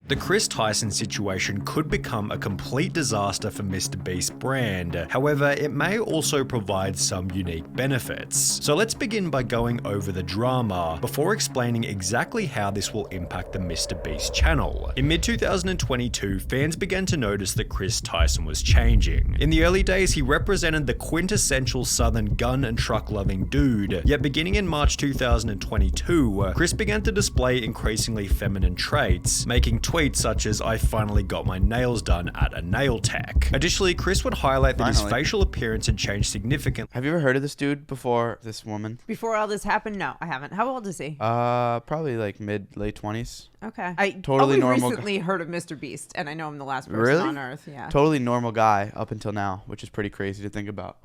The Chris Tyson situation could become a complete disaster for MrBeast's brand. However, it may also provide some unique benefits. So let's begin by going over the drama before explaining exactly how this will impact the MrBeast channel. In mid-2022, fans began to notice that Chris Tyson was changing. In the early days, he represented the quintessential southern gun and truck loving dude, yet beginning in March 2022, Chris began to display increasingly feminine traits, making tweets such as "I finally got my nails done at a nail tech." Additionally, Chris would highlight that his facial appearance had changed significantly. Have you ever heard of this dude before? This woman? Before all this happened? No, I haven't. How old is he? Probably like late 20s. Okay. I totally normal. Recently heard of MrBeast, and I know I'm the last person Really? on earth. Yeah. Totally normal guy up until now, which is pretty crazy to think about.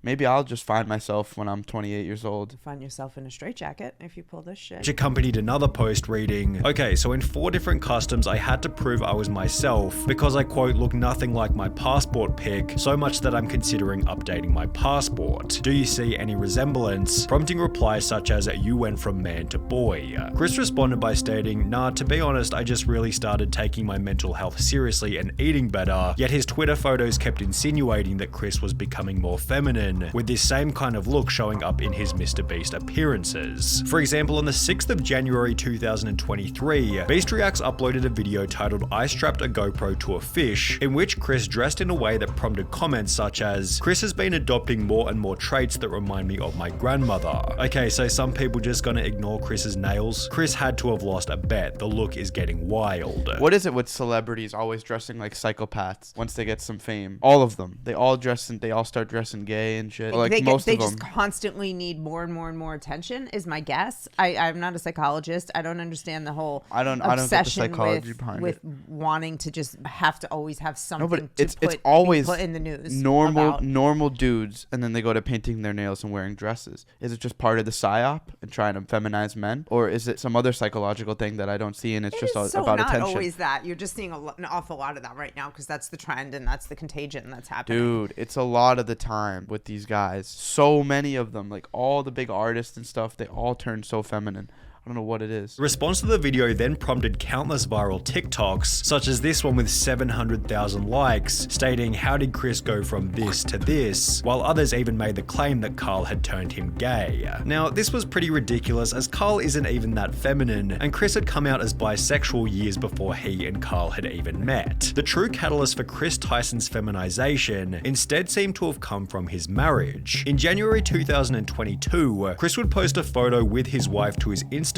Maybe I'll just find myself when I'm 28 years old. Find yourself in a straitjacket if you pull this shit. Which accompanied another post reading, "Okay, so in 4 different customs I had to prove I was myself because I quote look nothing like my passport pic, so much that I'm considering updating my passport. Do you see any resemblance?" Prompting replies such as "You went from man to boy." Chris responded by stating, "Nah, to be honest, I just really started taking my mental health seriously and eating better," yet his Twitter photos kept insinuating that Chris was becoming more feminine, with this same kind of look showing up in his MrBeast appearances. For example, on the 6th of January 2023, Beast Reacts uploaded a video titled "I strapped a GoPro to a fish," in which Chris dressed in a way that prompted comments such as, "Chris has been adopting more and more traits that remind me of my grandmother." Okay, so some people just gonna ignore Chris's nails? Chris had to have lost a bet. The look is getting wild. What is it with celebrities always dressing like psychopaths once they get some fame? All of them. They all start dressing gay and shit. Like they most of them. just constantly need more and more and more attention is my guess. I'm not a psychologist. I don't understand the whole obsession get the psychology behind with it. wanting to just have to always have something No, but to it's be always put in the news. Normal dudes, and then they go to painting their nails and wearing dresses. Is it just part of the psyop and trying to feminize men, or is it some other psychological thing that I don't see and it's just about attention? Not always that. You're just seeing an awful lot of that right now because that's the trend and that's the contagion that's happening. Dude, it's a lot of the time with these guys. So many of them, like all the big artists and stuff, they all turn so feminine. I don't know what it is. The response to the video then prompted countless viral TikToks, such as this one with 700,000 likes, stating, "How did Chris go from this to this?" While others even made the claim that Carl had turned him gay. Now, this was pretty ridiculous as Carl isn't even that feminine, and Chris had come out as bisexual years before he and Carl had even met. The true catalyst for Chris Tyson's feminization instead seemed to have come from his marriage. In January 2022, Chris would post a photo with his wife to his Instagram,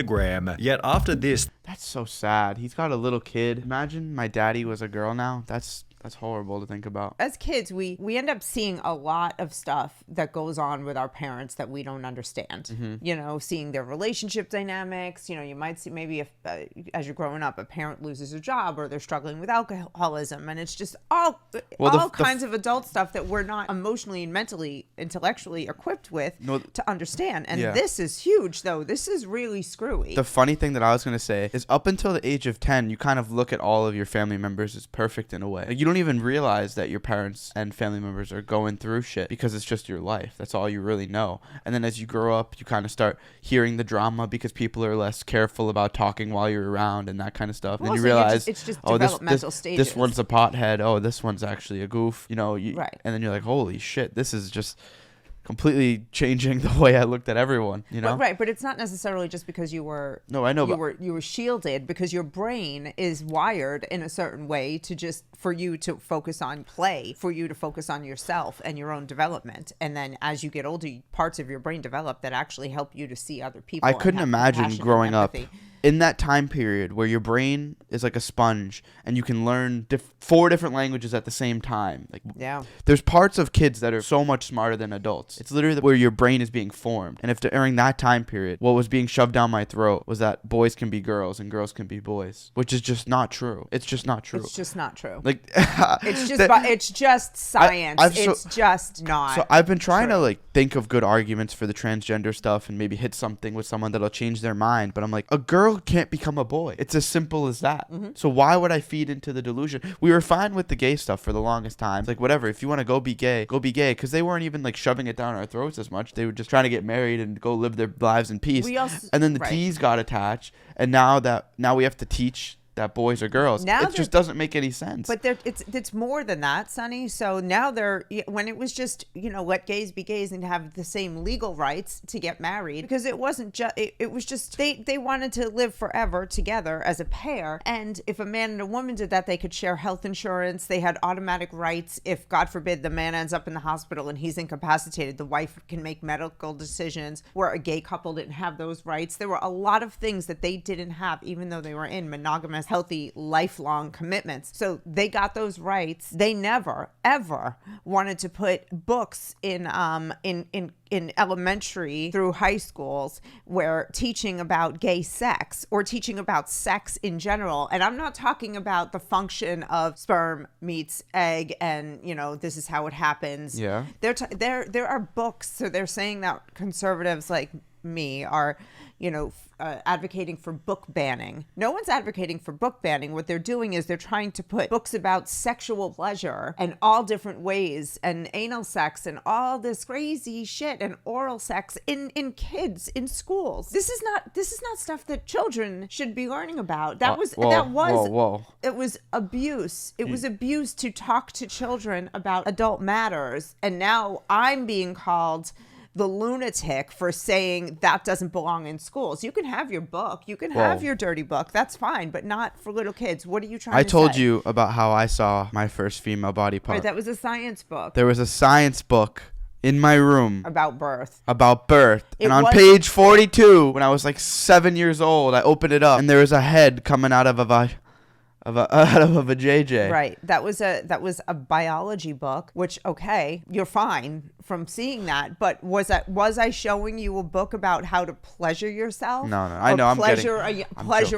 yet after this... That's so sad. He's got a little kid. Imagine my daddy was a girl now. That's horrible to think about. As kids, we end up seeing a lot of stuff that goes on with our parents that we don't understand. Mm-hmm. You know, seeing their relationship dynamics. You know, you might see maybe if as you're growing up, a parent loses a job or they're struggling with alcoholism, and it's just all kinds of adult stuff that we're not emotionally and mentally, intellectually equipped with to understand. And this is huge, though. This is really screwy. The funny thing that I was gonna say is, up until the age of 10, you kind of look at all of your family members as perfect in a way. Like, you don't even realize that your parents and family members are going through shit because it's just your life. That's all you really know. And then as you grow up, you kind of start hearing the drama because people are less careful about talking while you're around and that kind of stuff. Well, and you realize, it's just developmental stages. This one's a pothead. Oh, this one's actually a goof. You know, right. And then you're like, holy shit, this is just completely changing the way I looked at everyone, you know? Right, but it's not necessarily just because you were... No, I know, you were shielded, because your brain is wired in a certain way to just, for you to focus on play, for you to focus on yourself and your own development. And then as you get older, parts of your brain develop that actually help you to see other people. I couldn't imagine growing up in that time period where your brain is like a sponge and you can learn 4 different languages at the same time. Like, yeah, there's parts of kids that are so much smarter than adults. It's literally where your brain is being formed. And if during that time period, what was being shoved down my throat was that boys can be girls and girls can be boys, which is just not true. It's just not true. It's just not true. Like, it's just science. It's just not. So I've been trying to like think of good arguments for the transgender stuff and maybe hit something with someone that'll change their mind. But I'm like, a girl can't become a boy. It's as simple as that. Mm-hmm. So why would I feed into the delusion? We were fine with the gay stuff for the longest time. It's like, whatever, if you want to go be gay, because they weren't even like shoving it down our throats as much. They were just trying to get married and go live their lives in peace. And then the T's got attached, and now we have to teach that boys are girls. Now it just doesn't make any sense. But it's more than that, Sonny. So now when it was just, let gays be gays and have the same legal rights to get married, because it wasn't just, it was just, they wanted to live forever together as a pair. And if a man and a woman did that, they could share health insurance. They had automatic rights. If, God forbid, the man ends up in the hospital and he's incapacitated, the wife can make medical decisions, where a gay couple didn't have those rights. There were a lot of things that they didn't have, even though they were in monogamous, healthy, lifelong commitments. So they got those rights. They never, ever wanted to put books in elementary through high schools where teaching about gay sex or teaching about sex in general. And I'm not talking about the function of sperm meets egg and, this is how it happens. Yeah. There are books. So they're saying that conservatives like me are, advocating for book banning. No one's advocating for book banning. What they're doing is they're trying to put books about sexual pleasure and all different ways and anal sex and all this crazy shit and oral sex in kids in schools. This is not stuff that children should be learning about. It was abuse. It was abuse to talk to children about adult matters. And now I'm being called the lunatic for saying that doesn't belong in schools. You can have your book. You can have your dirty book. That's fine, but not for little kids. What are you trying to say? I told you about how I saw my first female body part. Right, that was a science book. There was a science book in my room about birth. And on page 42, when I was like 7 years old, I opened it up and there was a head coming out of a JJ. Right. That was a biology book, which, okay, you're fine from seeing that, but was I showing you a book about how to pleasure yourself? No. I know. Pleasure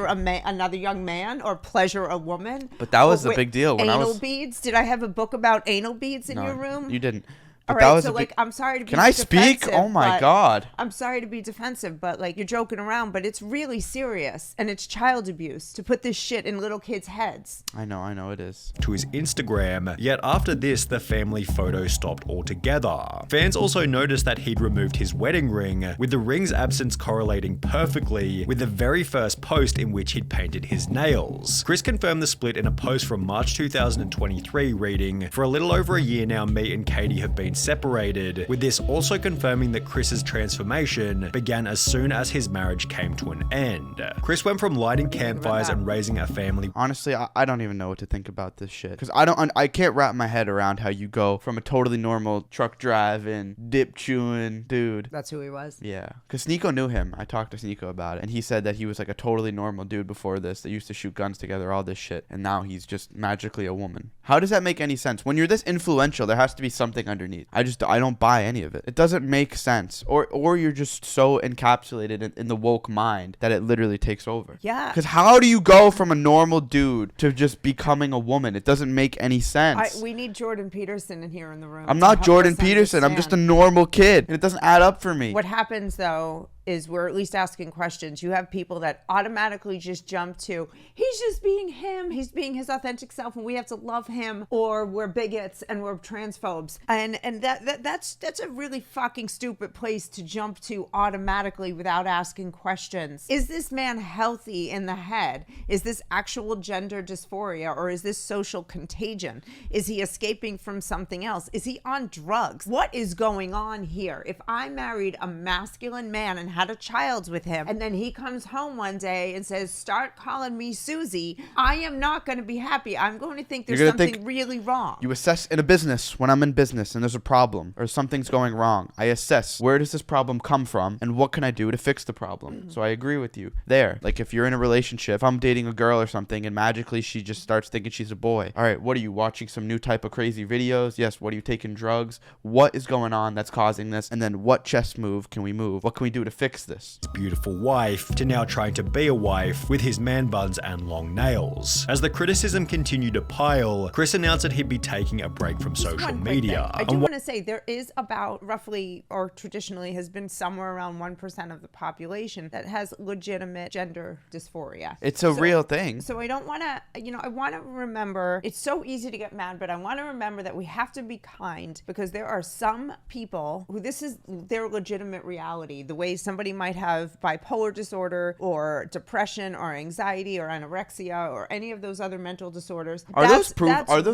another young man, or pleasure a woman? But that was a big deal when anal beads. Did I have a book about anal beads in your room? You didn't. All right, so I'm sorry to be defensive. Can I speak? Oh my God. I'm sorry to be defensive, but you're joking around, but it's really serious, and it's child abuse to put this shit in little kids' heads. I know it is. To his Instagram, yet after this, the family photo stopped altogether. Fans also noticed that he'd removed his wedding ring, with the ring's absence correlating perfectly with the very first post in which he'd painted his nails. Chris confirmed the split in a post from March 2023 reading, "For a little over a year now, me and Katie have been separated," with this also confirming that Chris's transformation began as soon as his marriage came to an end. Chris went from lighting campfires and raising a family. Honestly, I don't even know what to think about this shit, because I can't wrap my head around how you go from a totally normal truck driving, dip chewing dude. That's who he was. Yeah, because Sneeko knew him. I talked to Sneeko about it, and he said that he was like a totally normal dude before this. They used to shoot guns together, all this shit, and now he's just magically a woman. How does that make any sense? When you're this influential, there has to be something underneath. I don't buy any of it. It doesn't make sense. Or you're just so encapsulated in the woke mind that it literally takes over. Yeah. Because how do you go from a normal dude to just becoming a woman? It doesn't make any sense. We need Jordan Peterson in here in the room. I'm not Jordan Peterson. I'm just a normal kid. And it doesn't add up for me. What happens, though, is we're at least asking questions. You have people that automatically just jump to, he's just being him. He's being his authentic self, and we have to love him, or we're bigots and we're transphobes. And that's a really fucking stupid place to jump to automatically without asking questions. Is this man healthy in the head? Is this actual gender dysphoria, or is this social contagion? Is he escaping from something else? Is he on drugs? What is going on here? If I married a masculine man and had a child with him, and then he comes home one day and says, start calling me Susie, I am not going to be happy. I'm going to think there's something really wrong. You assess in a business, when I'm in business and there's a problem or something's going wrong, I assess, where does this problem come from and what can I do to fix the problem? So I agree with you there. Like, if you're in a relationship, if I'm dating a girl or something and magically she just starts thinking she's a boy. All right, what are you watching, some new type of crazy videos? Yes. What are you taking drugs? What is going on that's causing this? And then what chess move can we move? What can we do to fix this? His beautiful wife to now trying to be a wife with his man buns and long nails. As the criticism continued to pile, Chris announced that he'd be taking a break from social media. I do want to say there is about roughly, or traditionally has been somewhere around 1% of the population that has legitimate gender dysphoria. It's a real thing. So I don't want to, I want to remember, it's so easy to get mad, but I want to remember that we have to be kind, because there are some people who this is their legitimate reality, the way some Somebody might have bipolar disorder or depression or anxiety or anorexia or any of those other mental disorders. Are those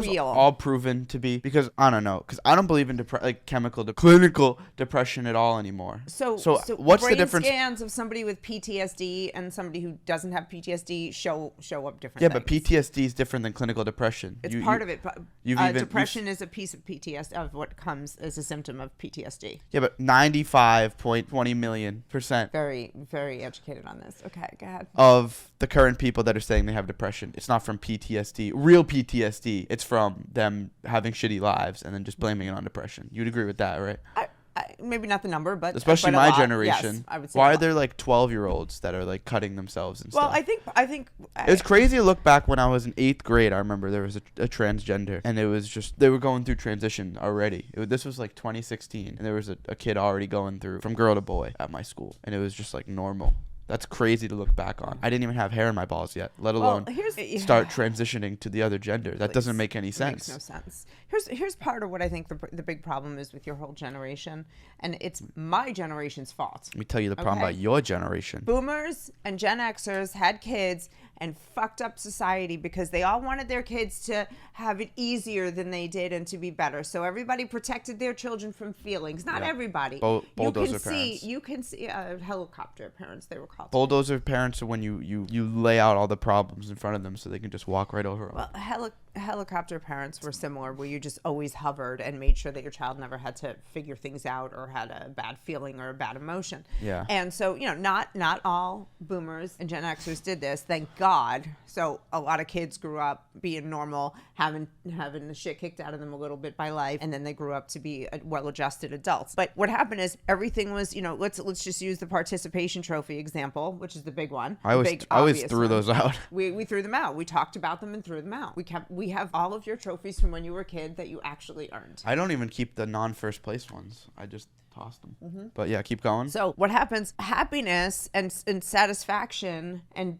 real. all proven to be? Because I don't know. Because I don't believe in clinical depression at all anymore. So what's the difference? Scans of somebody with PTSD and somebody who doesn't have PTSD show up different. Yeah, things. but PTSD is different than clinical depression. It's part of it. But depression is a piece of PTSD, of what comes as a symptom of PTSD. Yeah, but 95.20 million%. Very, very educated on this. Okay, go ahead. Of the current people that are saying they have depression, it's not from PTSD, real PTSD. It's from them having shitty lives and then just blaming it on depression. You'd agree with that, right? Maybe not the number, but especially but my lot. generation. Yes, I would say why are there like 12-year-olds that are like cutting themselves and well, stuff? I think it's crazy to look back when I was in 8th grade. I remember there was a transgender, and it was just they were going through transition already. This was like 2016, and there was a kid already going through from girl to boy at my school, and it was just like normal. That's crazy to look back on. I didn't even have hair in my balls yet, let alone start transitioning to the other gender. That doesn't make any sense. Makes no sense. Here's part of what I think the big problem is with your whole generation, and it's my generation's fault. Let me tell you the problem about your generation. Boomers and Gen Xers had kids and fucked up society because they all wanted their kids to have it easier than they did and to be better. So everybody protected their children from feelings. Not everybody. Bulldozer parents. You can see helicopter parents, they were called. Bulldozer parents are when you lay out all the problems in front of them so they can just walk right over them. Well, helicopter parents were similar, where you just always hovered and made sure that your child never had to figure things out or had a bad feeling or a bad emotion. Yeah. And so, not all boomers and Gen Xers did this, thank God. So a lot of kids grew up being normal, having the shit kicked out of them a little bit by life, and then they grew up to be well-adjusted adults. But what happened is everything was, let's just use the participation trophy example, which is the big one. I always threw those out. We threw them out. We talked about them and threw them out. We have all of your trophies from when you were a kid that you actually earned. I don't even keep the non-first place ones. I just tossed them. Mm-hmm. But yeah, keep going. So what happens? Happiness and satisfaction and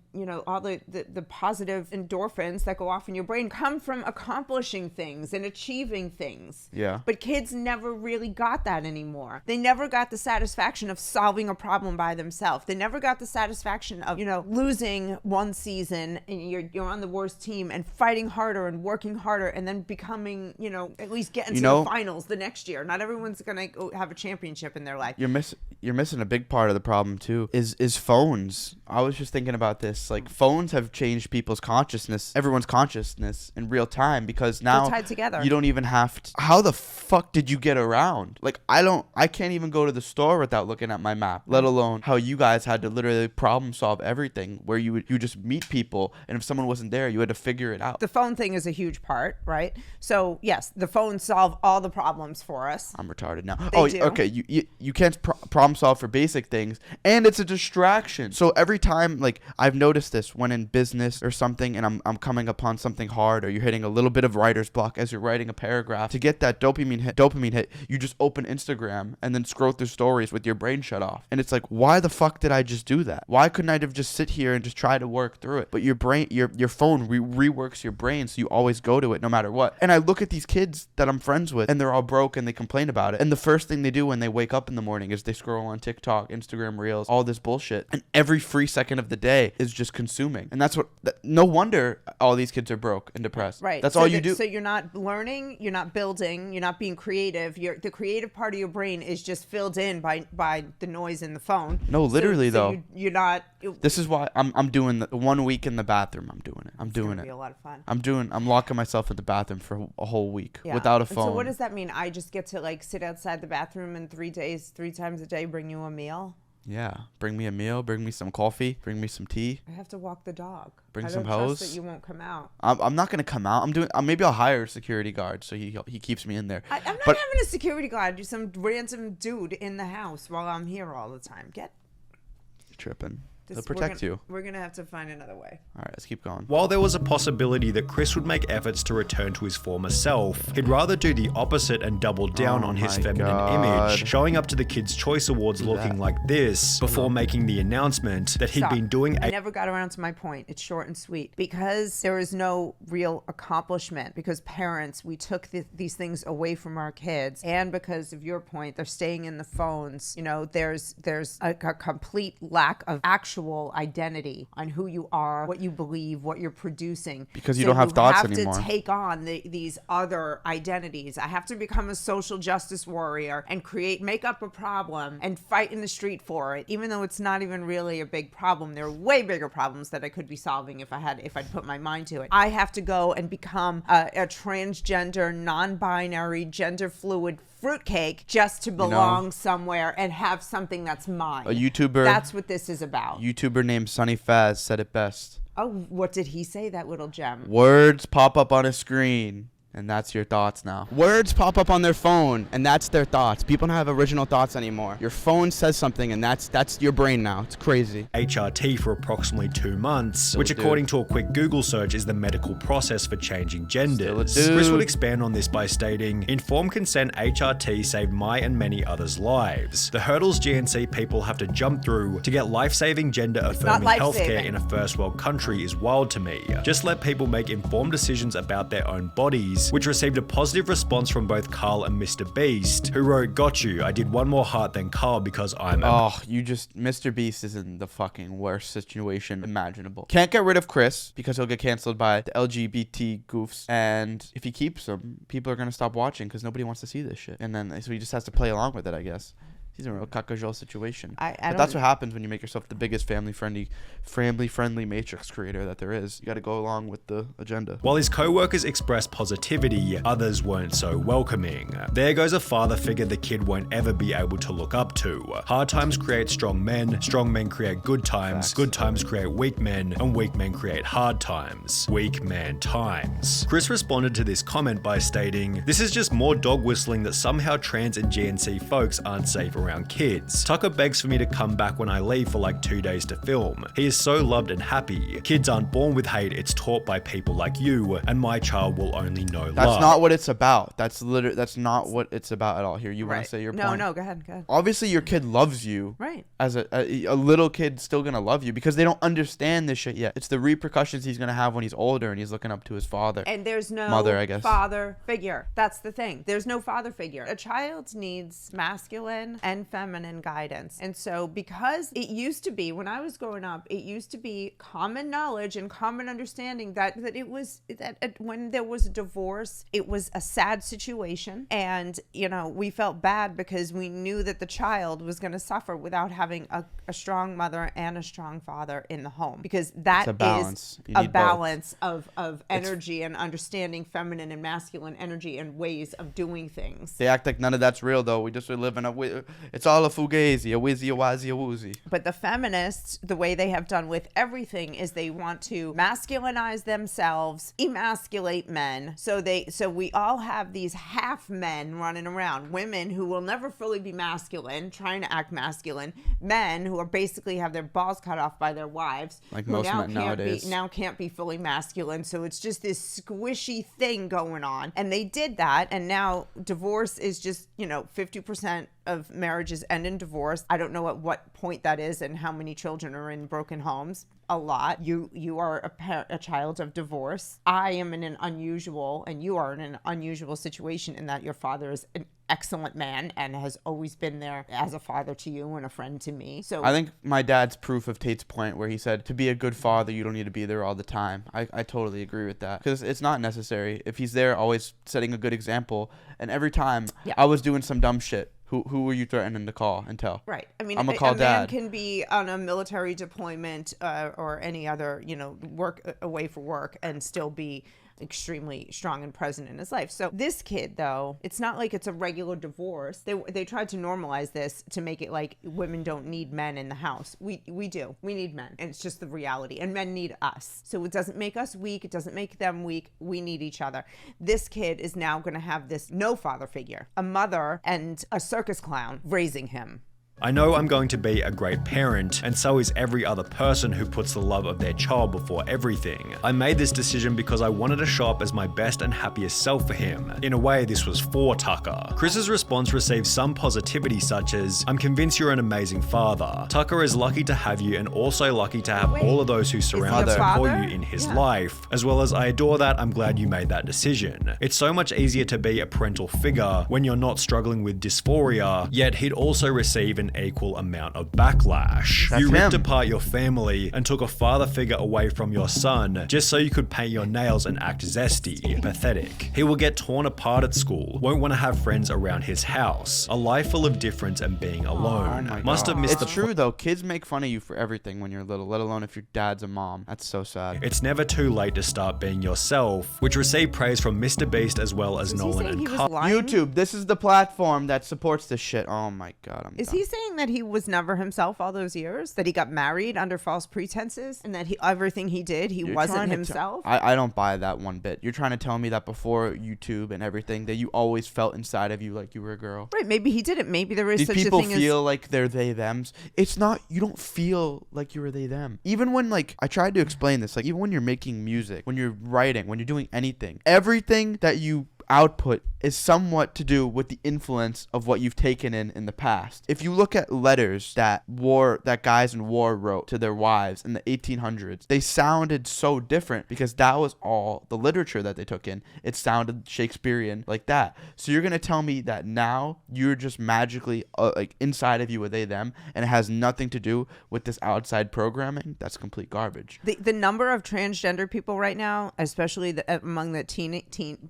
all the positive endorphins that go off in your brain come from accomplishing things and achieving things. Yeah. But kids never really got that anymore. They never got the satisfaction of solving a problem by themselves. They never got the satisfaction of losing one season and you're on the worst team and fighting harder and working harder and then becoming at least getting to the finals the next year. Not everyone's gonna go have a championship in their life. You're missing a big part of the problem too. Is phones. I was just thinking about this. Like phones have changed people's consciousness, everyone's consciousness in real time, because now they're tied together. You don't even have to. How the fuck did you get around? Like I can't even go to the store without looking at my map. Let alone how you guys had to literally problem solve everything, where you just meet people, and if someone wasn't there, you had to figure it out. The phone thing is a huge part, right? So yes, the phones solve all the problems for us. I'm retarded now. They do. Okay. You can't problem solve for basic things, and it's a distraction. So every time, like I've noticed this when in business or something, and I'm coming upon something hard, or you're hitting a little bit of writer's block as you're writing a paragraph, to get that dopamine hit, you just open Instagram and then scroll through stories with your brain shut off. And it's like, why the fuck did I just do that? Why couldn't I have just sit here and just try to work through it? But your brain, your phone reworks your brain, so you always go to it no matter what. And I look at these kids that I'm friends with, and they're all broke and they complain about it. And the first thing they do when they wake up in the morning is they scroll on TikTok, Instagram Reels, all this bullshit. And every free second of the day is just consuming. And that's no wonder all these kids are broke and depressed. Right. That's all you do. So you're not learning, you're not building, you're not being creative. The creative part of your brain is just filled in by the noise in the phone. No, literally though. You're not. This is why I'm doing the 1 week in the bathroom. I'm doing it. It's gonna be a lot of fun. I'm locking myself in the bathroom for a whole week without a phone. So what does that mean? I just get to sit outside the bathroom and 3 times a day bring you a meal? Yeah, bring me a meal, bring me some coffee, bring me some tea. I have to walk the dog. Bring some hose. I don't trust that you won't come out. I'm not gonna come out. Maybe I'll hire a security guard so he keeps me in there. I'm not having a security guard. Some random dude in the house while I'm here all the time. You're tripping. They'll protect you. We're going to have to find another way. All right, let's keep going. While there was a possibility that Chris would make efforts to return to his former self, he'd rather do the opposite and double down on his feminine image, showing up to the Kids' Choice Awards looking like this before making the announcement that he'd been doing I never got around to my point. It's short and sweet. Because there is no real accomplishment, because parents, we took these things away from our kids, and because of your point, they're staying in the phones. You know, there's a complete lack of actual identity on who you are, what you believe, what you're producing. Because you don't have thoughts anymore. You have anymore. to take on these other identities. I have to become a social justice warrior and make up a problem and fight in the street for it, even though it's not even really a big problem. There are way bigger problems that I could be solving if I'd put my mind to it. I have to go and become a transgender, non-binary, gender fluid fruitcake just to belong somewhere and have something that's mine. A YouTuber. That's what this is about. YouTuber named SonnyFaz said it best. Oh, what did he say, that little gem? Words pop up on a screen, and that's your thoughts now. Words pop up on their phone, and that's their thoughts. People don't have original thoughts anymore. Your phone says something, and that's your brain now. It's crazy. HRT for approximately 2 months, which according to a quick Google search is the medical process for changing genders. Chris would expand on this by stating, informed consent HRT saved my and many others' lives. The hurdles GNC people have to jump through to get life-saving gender-affirming healthcare in a first world country is wild to me. Just let people make informed decisions about their own bodies, which received a positive response from both Carl and MrBeast, who wrote, "Got you, I did one more heart than Carl because I'm MrBeast is in the fucking worst situation imaginable. Can't get rid of Chris because he'll get canceled by the LGBT goofs, and if he keeps him, people are gonna stop watching because nobody wants to see this shit, and then so he just has to play along with it, I guess. He's in a real cacajole situation. But that's what happens when you make yourself the biggest family-friendly matrix creator that there is. You got to go along with the agenda. While his co-workers expressed positivity, others weren't so welcoming. There goes a father figure the kid won't ever be able to look up to. Hard times create strong men create good times, good times create weak men, and weak men create hard times. Weak man times. Chris responded to this comment by stating, "This is just more dog whistling that somehow trans and GNC folks aren't safe around kids. Tucker begs for me to come back when I leave for like 2 days to film. He is so loved and happy. Kids aren't born with hate, it's taught by people like you, and my child will only know love." That's not what it's about. That's not what it's about at all. Here, you want to say your point? No, go ahead. Obviously, your kid loves you. Right. As a little kid, still gonna love you because they don't understand this shit yet. It's the repercussions he's gonna have when he's older and he's looking up to his father. And there's no mother, I guess. Father figure. That's the thing. There's no father figure. A child needs masculine and feminine guidance. And so because it used to be, when I was growing up, it used to be common knowledge and common understanding that when there was a divorce, it was a sad situation. And, we felt bad because we knew that the child was going to suffer without having a strong mother and a strong father in the home. Because that is a balance of energy and understanding feminine and masculine energy and ways of doing things. They act like none of that's real, though. We just live in it's all a fugazi, a wizzy, a wazi, a woozy. But the feminists, the way they have done with everything is they want to masculinize themselves, emasculate men. So we all have these half men running around, women who will never fully be masculine, trying to act masculine, men who are basically have their balls cut off by their wives, like most men nowadays. Now can't be fully masculine. So it's just this squishy thing going on. And they did that, and now divorce is just 50% of marriages end in divorce. I don't know at what point that is and how many children are in broken homes. A lot. You are a child of divorce. I am in an unusual, and you are in an unusual situation in that your father is an excellent man and has always been there as a father to you and a friend to me. So I think my dad's proof of Tate's point where he said to be a good father you don't need to be there all the time. I totally agree with that because it's not necessary. If he's there always setting a good example, and every time I was doing some dumb shit, who were you threatening to call and tell? Right. I mean, I'm gonna call a dad. man can be on a military deployment or any other, work away for work and still be extremely strong and present in his life. So this kid, though, it's not like it's a regular divorce. They tried to normalize this to make it like women don't need men in the house. We do. We need men, and it's just the reality. And men need us. So it doesn't make us weak. It doesn't make them weak. We need each other. This kid is now going to have this no father figure, a mother and a circus clown raising him. I know I'm going to be a great parent, and so is every other person who puts the love of their child before everything. I made this decision because I wanted to show up as my best and happiest self for him. In a way, this was for Tucker. Chris's response received some positivity such as, I'm convinced you're an amazing father. Tucker is lucky to have you and also lucky to have all of those who surround and support you in his life, as well as I adore that, I'm glad you made that decision. It's so much easier to be a parental figure when you're not struggling with dysphoria, yet he'd also receive an equal amount of backlash. You ripped apart your family and took a father figure away from your son just so you could paint your nails and act zesty. Pathetic. He will get torn apart at school, won't want to have friends around his house, a life full of difference and being alone. Must have missed It's true though, kids make fun of you for everything when you're little, let alone if your dad's a mom. That's so sad. It's never too late to start being yourself, which received praise from MrBeast as well as Nolan and Carl. YouTube, this is the platform that supports this shit. Oh my god, Is he saying that he was never himself all those years? That he got married under false pretenses? And that everything he did, he wasn't himself? I don't buy that one bit. You're trying to tell me that before YouTube and everything, that you always felt inside of you like you were a girl? Right, maybe he didn't. Maybe there is such a thing as... These people feel like they're they-thems. It's not, you don't feel like you were they-them. Even when, like, I tried to explain this, like, even when you're making music, when you're writing, when you're doing anything, everything that you output is somewhat to do with the influence of what you've taken in the past. If you look at letters that guys in war wrote to their wives in the 1800s, they sounded so different because that was all the literature that they took in. It sounded Shakespearean like that. So you're gonna tell me that now you're just magically like inside of you a they them, and it has nothing to do with this outside programming? That's complete garbage. The number of transgender people right now, especially among the teen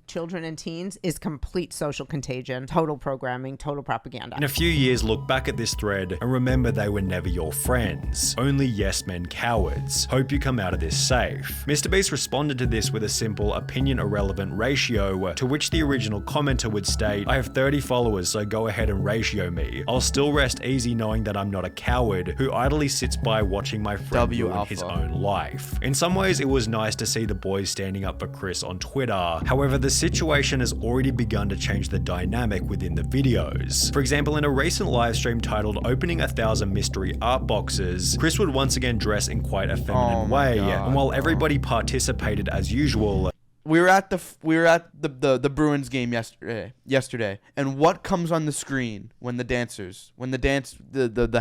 children and teens, is complete social contagion, total programming, total propaganda. In a few years, look back at this thread and remember they were never your friends. Only yes men cowards. Hope you come out of this safe. MrBeast responded to this with a simple opinion irrelevant ratio, to which the original commenter would state, I have 30 followers, so go ahead and ratio me. I'll still rest easy knowing that I'm not a coward who idly sits by watching my friend ruin his own life. In some ways, it was nice to see the boys standing up for Chris on Twitter. However, the situation has already begun to change the dynamic within the videos. For example, in a recent livestream titled Opening 1,000 Mystery Art Boxes, Chris would once again dress in quite a feminine way, and while everybody participated as usual, we were at the Bruins game yesterday, and what comes on the screen when the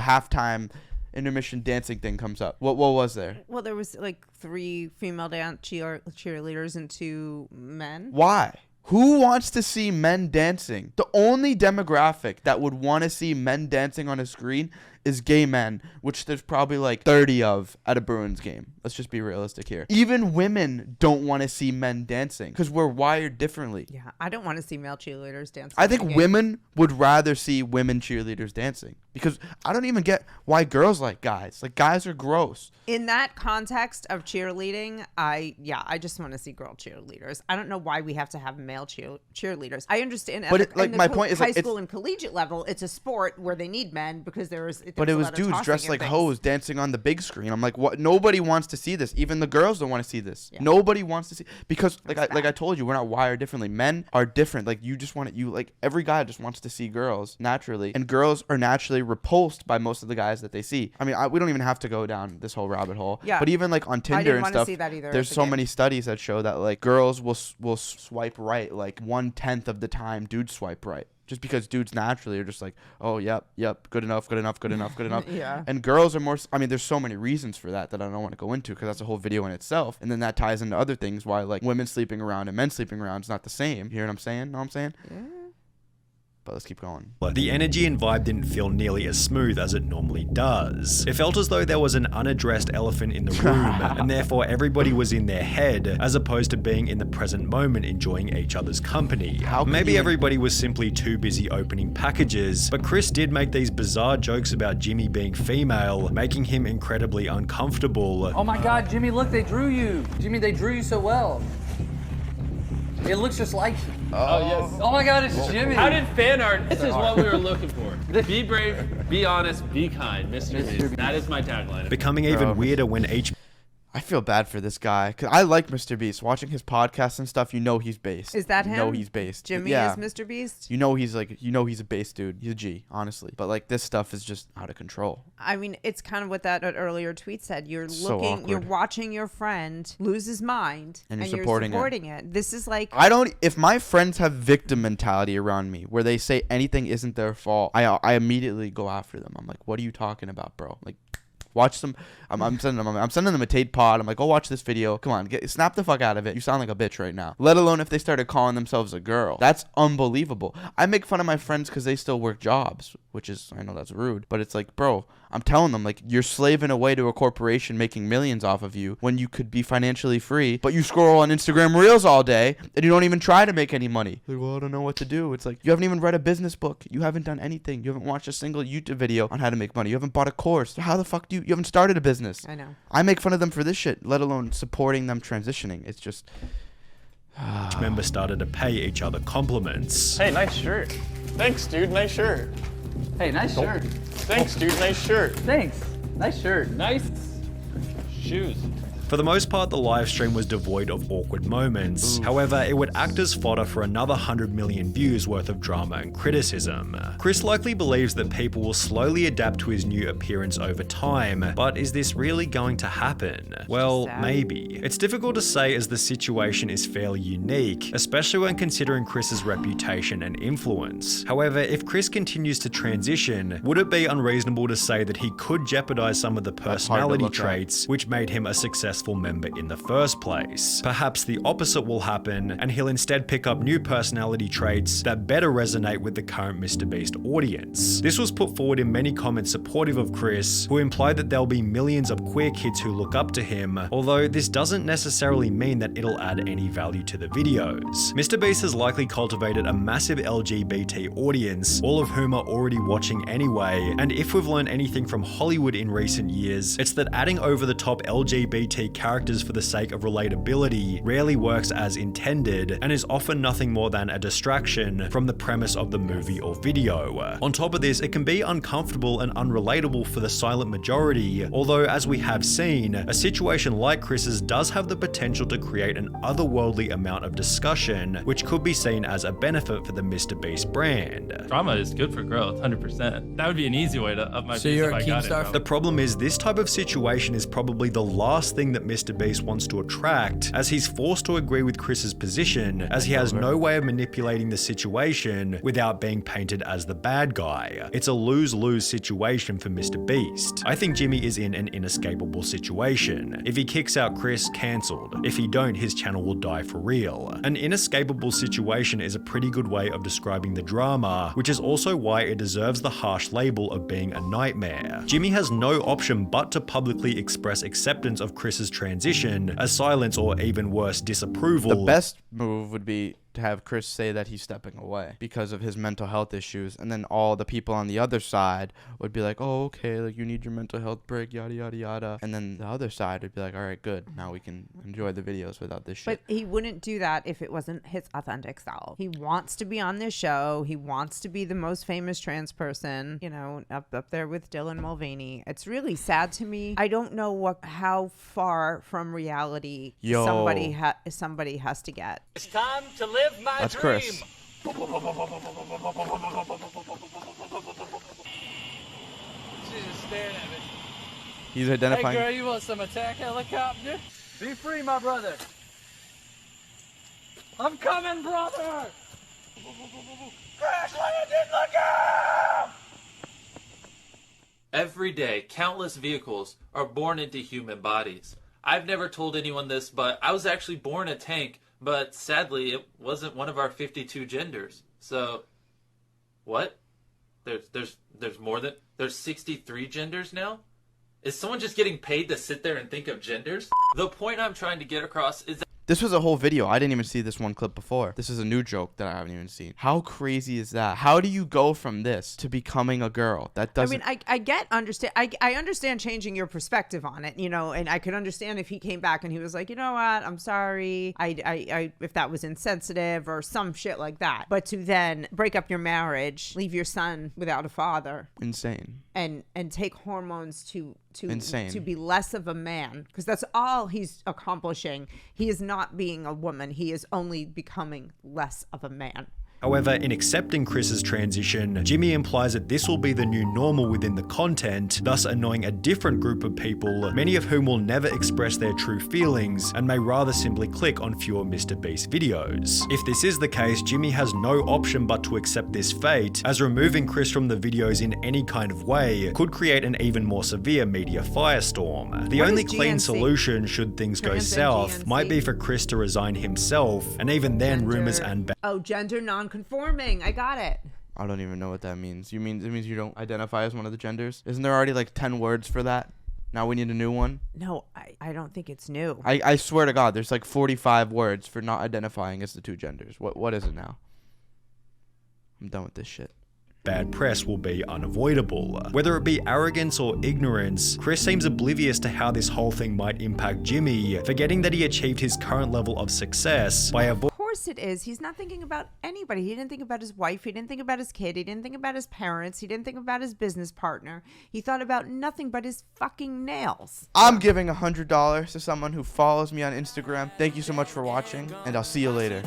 halftime intermission dancing thing comes up? What was there? Well, there was like 3 female dance cheerleaders and 2 men. Why? Who wants to see men dancing? The only demographic that would want to see men dancing on a screen is gay men, which there's probably like 30 of at a Bruins game. Let's just be realistic here. Even women don't want to see men dancing because we're wired differently. Yeah, I don't want to see male cheerleaders dancing. I think women would rather see women cheerleaders dancing because I don't even get why girls like guys. Like, guys are gross. In that context of cheerleading, I just want to see girl cheerleaders. I don't know why we have to have male cheerleaders. I understand, but my point is, high school and collegiate level, it's a sport where they need men because but it was dudes dressed like hoes dancing on the big screen. I'm like, what? Nobody wants to see this. Even the girls don't want to see this. Yeah. Nobody wants to see, because like I told you, we're not wired differently. Men are different. Like, you just want it. Like, every guy just wants to see girls naturally, and girls are naturally repulsed by most of the guys that they see. I mean, we don't even have to go down this whole rabbit hole. Yeah. But even like on Tinder and stuff, there's so many studies that show that like girls will swipe right like 1/10 of the time dudes swipe right. Just because dudes naturally are just like, oh, yep, good enough. Yeah. And girls are more, I mean, there's so many reasons for that I don't want to go into because that's a whole video in itself. And then that ties into other things why, like, women sleeping around and men sleeping around is not the same. You hear what I'm saying? Know what I'm saying? Yeah. But let's keep going. The energy and vibe didn't feel nearly as smooth as it normally does. It felt as though there was an unaddressed elephant in the room, and therefore everybody was in their head, as opposed to being in the present moment enjoying each other's company. Maybe everybody was simply too busy opening packages, but Chris did make these bizarre jokes about Jimmy being female, making him incredibly uncomfortable. Oh my god, Jimmy, look, they drew you. Jimmy, they drew you so well. It looks just like you. Oh, yes. Oh my god, it's Jimmy. How did fan art? This is what we were looking for. Be brave, be honest, be kind, MrBeast. That is my tagline. Becoming even weirder when each... feel bad for this guy because I like MrBeast. Watching his podcast and stuff, he's based. Is that him? You know he's based. Jimmy yeah. is MrBeast? He's a based dude. He's a G, honestly. But like this stuff is just out of control. I mean, it's kind of what that earlier tweet said. You're So you're watching your friend lose his mind and you're supporting supporting it. This is like, if my friends have victim mentality around me where they say anything isn't their fault, I immediately go after them. I'm like, what are you talking about, bro? Like, watch them. I'm sending them a Tate pod. I'm like, go watch this video. Come on, snap the fuck out of it. You sound like a bitch right now. Let alone if they started calling themselves a girl. That's unbelievable. I make fun of my friends because they still work jobs, which is, I know that's rude, but it's like, bro, I'm telling them, like, you're slaving away to a corporation making millions off of you when you could be financially free, but you scroll on Instagram Reels all day and you don't even try to make any money. Like, well, I don't know what to do. It's like, you haven't even read a business book. You haven't done anything. You haven't watched a single YouTube video on how to make money. You haven't bought a course. How the fuck you haven't started a business? I know. I make fun of them for this shit, let alone supporting them transitioning. It's just... Members started to pay each other compliments. Hey, nice shirt. Thanks, dude. Nice shirt. Hey, nice shirt. Thanks, dude. Nice shirt. Thanks. Nice shirt. Nice shoes. For the most part, the live stream was devoid of awkward moments. However, it would act as fodder for another 100 million views worth of drama and criticism. Chris likely believes that people will slowly adapt to his new appearance over time, but is this really going to happen? Well, maybe. It's difficult to say as the situation is fairly unique, especially when considering Chris's reputation and influence. However, if Chris continues to transition, would it be unreasonable to say that he could jeopardize some of the personality traits which made him a successful member in the first place? Perhaps the opposite will happen, and he'll instead pick up new personality traits that better resonate with the current MrBeast audience. This was put forward in many comments supportive of Chris, who implied that there'll be millions of queer kids who look up to him, although this doesn't necessarily mean that it'll add any value to the videos. MrBeast has likely cultivated a massive LGBT audience, all of whom are already watching anyway, and if we've learned anything from Hollywood in recent years, it's that adding over-the-top LGBT characters for the sake of relatability rarely works as intended and is often nothing more than a distraction from the premise of the movie or video. On top of this, it can be uncomfortable and unrelatable for the silent majority, although as we have seen, a situation like Chris's does have the potential to create an otherworldly amount of discussion, which could be seen as a benefit for the MrBeast brand. Drama is good for growth, 100%. That would be an easy way to up my So base you're if a I got it. Keemstar Bro. The problem is this type of situation is probably the last thing that MrBeast wants to attract, as he's forced to agree with Chris's position, as he has no way of manipulating the situation without being painted as the bad guy. It's a lose-lose situation for MrBeast. I think Jimmy is in an inescapable situation. If he kicks out Chris, cancelled. If he don't, his channel will die for real. An inescapable situation is a pretty good way of describing the drama, which is also why it deserves the harsh label of being a nightmare. Jimmy has no option but to publicly express acceptance of Chris's transition, as silence or even worse, disapproval. The best move would be to have Chris say that he's stepping away because of his mental health issues, and then all the people on the other side would be like, oh, okay, like you need your mental health break, yada yada yada, and then the other side would be like, all right, good, now we can enjoy the videos without this shit. But he wouldn't do that if it wasn't his authentic self. He wants to be on this show. He wants to be the most famous trans person, you know, up there with Dylan Mulvaney. It's really sad to me. I don't know how far from reality somebody has to get. It's time to live my That's dream. Chris. She's just staring at me. He's Hey identifying. girl, you want some attack helicopter? Be free, my brother. I'm coming, brother. Crash landing, look out! Every day, countless vehicles are born into human bodies. I've never told anyone this, but I was actually born a tank, but sadly, it wasn't one of our 52 genders. So, what? There's more than... There's 63 genders now? Is someone just getting paid to sit there and think of genders? The point I'm trying to get across is that This was a whole video. I didn't even see this one clip before. This is a new joke that I haven't even seen. How crazy is that? How do you go from this to becoming a girl? That doesn't... I mean, I understand changing your perspective on it, you know, and I could understand if he came back and he was like, you know what, I'm sorry, I if that was insensitive or some shit like that. But to then break up your marriage, leave your son without a father. Insane. and take hormones to Insane. to be less of a man, because that's all he's accomplishing. He is not being a woman. He is only becoming less of a man. However, in accepting Chris's transition, Jimmy implies that this will be the new normal within the content, thus annoying a different group of people, many of whom will never express their true feelings and may rather simply click on fewer MrBeast videos. If this is the case, Jimmy has no option but to accept this fate, as removing Chris from the videos in any kind of way could create an even more severe media firestorm. The What only is clean GNC? solution should things go Trans and south GNC. might be for Chris to resign himself, and even then rumors and Gender non-conforming. I got it. I don't even know what that means. It means you don't identify as one of the genders? Isn't there already like 10 words for that? Now we need a new one? No, I don't think it's new. I swear to God, there's like 45 words for not identifying as the two genders. What is it now? I'm done with this shit. bad press will be unavoidable. Whether it be arrogance or ignorance, Chris seems oblivious to how this whole thing might impact Jimmy, forgetting that he achieved his current level of success by avoiding. Of course it is. He's not thinking about anybody. He didn't think about his wife. He didn't think about his kid. He didn't think about his parents. He didn't think about his business partner. He thought about nothing but his fucking nails. I'm giving $100 to someone who follows me on Instagram. Thank you so much for watching, and I'll see you later.